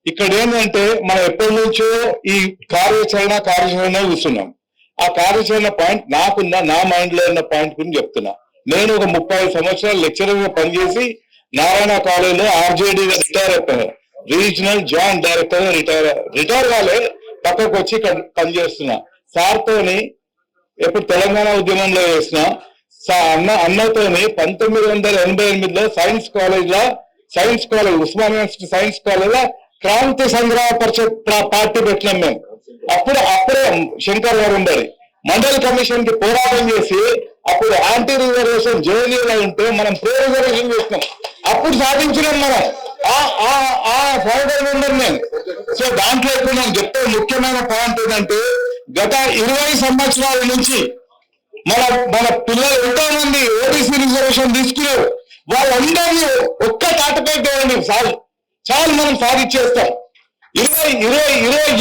ఇక్కడ ఏంటంటే మనం ఎప్పటి నుంచో ఈ కార్యాచరణ కూర్చున్నాం. ఆ కార్యాచరణ పాయింట్ నా మైండ్ లో ఉన్న పాయింట్ గురించి చెప్తున్నా. నేను ఒక 35 సంవత్సరాలు లెక్చరర్ గా పనిచేసి నారాయణ కాలేజీలో ఆర్జేడీగా రిటైర్ అయిపోయాను. రీజనల్ జాయింట్ డైరెక్టర్ రిటైర్ కాలే, పక్కకు వచ్చి పనిచేస్తున్నా. సార్తోని ఎప్పుడు తెలంగాణ ఉద్యమంలో చేసిన అన్నతోని 1988లో science college Osmania science college లో క్రాంతి సంగ్రహ పరిషత్ పార్టీ పెట్టినాం మేము. అప్పుడే శంకర్ గారు ఉండేది. మండల్ కమిషన్ కి పోరాటం చేసి అప్పుడు యాంటీ రిజర్వేషన్ జేఎన్యూలో ఉంటే మనం ప్రీ రిజర్వేషన్ చేసినాం. అప్పుడు సాధించినాం మనం. ఆ ఫౌండర్ మెంబర్ నేను. సో దాంట్లో ఇప్పుడు నేను చెప్పే ముఖ్యమైన పాయింట్ ఏంటంటే, గత 20 సంవత్సరాల నుంచి మన పిల్లలు ఎంతో మంది ఓబీసీ రిజర్వేషన్ తీసుకున్నారు. వాళ్ళందరినీ ఒక్క తాటపై తేవండి చాలు మనం సాధించేస్తాం. 20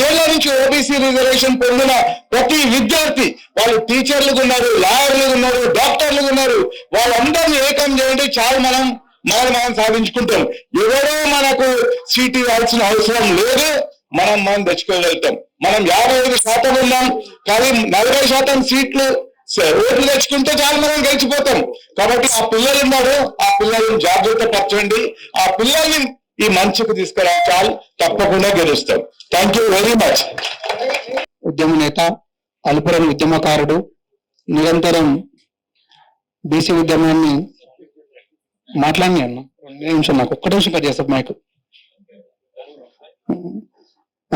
ఏళ్ల నుంచి ఓబీసీ రిజర్వేషన్ పొందిన ప్రతి విద్యార్థి, వాళ్ళు టీచర్లుగా ఉన్నారు, లాయర్లుగా ఉన్నారు, డాక్టర్లుగా ఉన్నారు, వాళ్ళందరినీ ఏకం చేయండి, చాలు మనం సాధించుకుంటాం. ఎవరో మనకు సీట్ ఇవ్వాల్సిన అవసరం లేదు, మనం తెచ్చుకోగలుగుతాం. మనం 55% ఉన్నాం, కానీ 40% సీట్లు ఓట్లు తెచ్చుకుంటే చాలు మనం గెలిచిపోతాం. కాబట్టి ఆ పిల్లలు ఉన్నారు, ఆ పిల్లల్ని జాగ్రత్త పరచండి, ఆ పిల్లల్ని ఈ మంచుకు తీసుకురా, చాలు తప్పకుండా గెలుస్తాం. Thank you very much. ఉద్యమ నేత, అల్పురం ఉద్యమకారుడు, నిరంతరం బీసీ ఉద్యమాన్ని మాట్లాడి అన్న 2 నిమిషం నాకు ఒక్క నిమిషం కట్ చేస్తాం మైకు.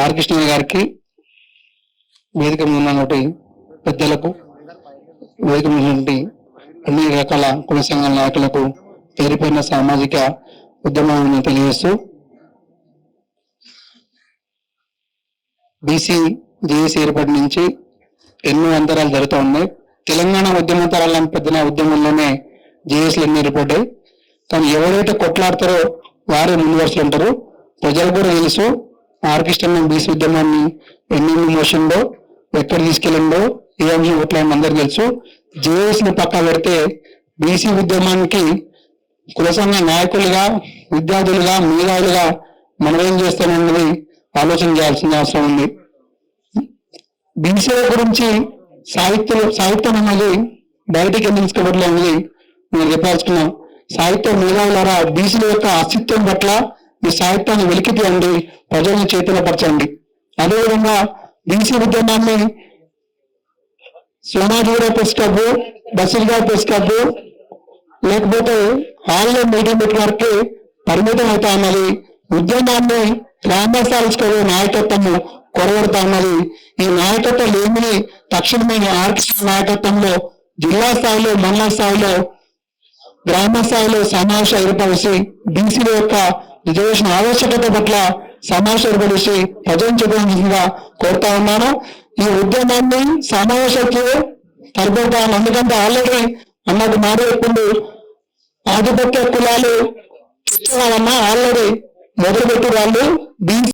ఆర్ కృష్ణ గారికి, వేదిక ఉన్నటువంటి పెద్దలకు, వేదిక ఉన్నటువంటి అన్ని రకాల కుల సంఘాల నాయకులకు పేరుపైన సామాజిక ఉద్యమాన్ని తెలియజేస్తూ, బీసీ జేఏసీ ఏర్పాటు నుంచి ఎన్నో అంతరాలు జరుగుతూ ఉన్నాయి. తెలంగాణ ఉద్యమంతరాలను పెద్ద ఉద్యమంలోనే జేఏసీలు ఎన్ని ఏర్పడ్డాయి. కానీ ఎవరైతే కొట్లాడతారో వారే ముందు వరుసలు ఉంటారు. ప్రజలు కూడా తెలుసు ఆర్ కృష్ణ బీసీ ఉద్యమాన్ని ఎన్ని మోషన్లో ఎక్కడ తీసుకెళ్ళిండో, ఏ అంశం కొట్లాడిన అందరికి తెలుసు. జేఏసీని పక్కా పెడితే బీసీ ఉద్యమానికి కుల సంఘ నాయకులుగా, విద్యార్థులుగా, మేధావులుగా మనం ఏం చేస్తామన్నది ఆలోచన చేయాల్సిన అవసరం ఉంది. బీసీల గురించి సాహిత్యం అనేది బయటికి ఎందుకు తీసుకోవట్లేదు అనేది నేను చెప్పాల్సుకున్నాం. సాహిత్య మేధావులారా, బీసీల యొక్క అస్తిత్వం పట్ల మీ సాహిత్యాన్ని వెలికి తీయండి, ప్రజల్ని చైతన్యపరచండి. అదేవిధంగా బీసీ ఉద్యమాన్ని సోమాజిగూడ ప్రెస్ క్లబ్, బసిల్గా ప్రెస్ క్లబ్, లేకపోతే ఆన్లైన్ మీటింగ్ పెట్టిన వరకు పరిమితం అవుతా ఉన్నది. ఉద్యమాన్ని గ్రామస్థాయి నాయకత్వము కొరవడతా ఉన్నది. ఈ నాయకత్వం లేని తక్షణమైన ఆర్కృష్ణ నాయకత్వంలో జిల్లా స్థాయిలో, మండల స్థాయిలో, గ్రామ స్థాయిలో సమావేశం ఏర్పరిచి బీసీల యొక్క రిజర్వేషన్ ఆవశ్యకత పట్ల సమావేశం ఏర్పరిచి ప్రజలను చెప్పాల్సిందిగా కోరుతా ఉన్నాను. ఈ ఉద్యమాన్ని సమావేశానికి తరబోతాను. ఎందుకంటే ఆల్రెడీ అన్నది మారేప్పుడు ఆధిపత్య కులాలు ఆల్రెడీ మొదలుపెట్టి వాళ్ళు బీసీ